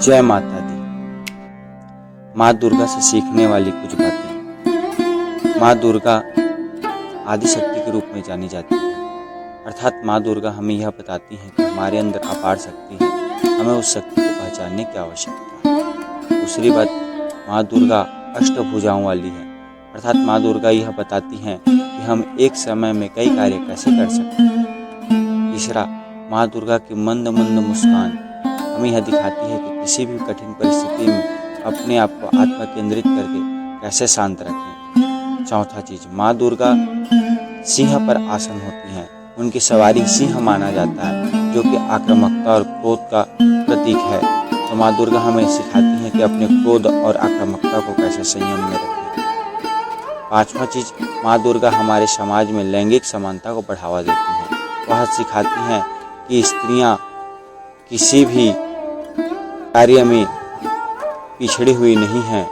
जय माता दी। माँ दुर्गा से सीखने वाली कुछ बातें। माँ दुर्गा आदिशक्ति के रूप में जानी जाती है, अर्थात माँ दुर्गा हमें यह बताती हैं कि हमारे अंदर अपार शक्ति है, हमें उस शक्ति को पहचानने की आवश्यकता है। दूसरी बात, माँ दुर्गा अष्टभुजाओं वाली है, अर्थात माँ दुर्गा यह बताती हैं कि हम एक समय में कई कार्य कैसे कर सकते हैं। तीसरा, माँ दुर्गा की मंद मंद मुस्कान हमें यह दिखाती है कि किसी भी कठिन परिस्थिति में अपने आप को आत्म केंद्रित करके कैसे शांत रखें। चौथा चीज, माँ दुर्गा सिंह पर आसन होती हैं, उनकी सवारी सिंह माना जाता है, जो कि आक्रामकता और क्रोध का प्रतीक है। तो माँ दुर्गा हमें सिखाती हैं कि अपने क्रोध और आक्रामकता को कैसे संयम में रखें। पांचवा चीज, माँ दुर्गा हमारे समाज में लैंगिक समानता को बढ़ावा देती हैं। वह सिखाती हैं कि स्त्रियां किसी भी कार्य में पिछड़ी हुई नहीं हैं,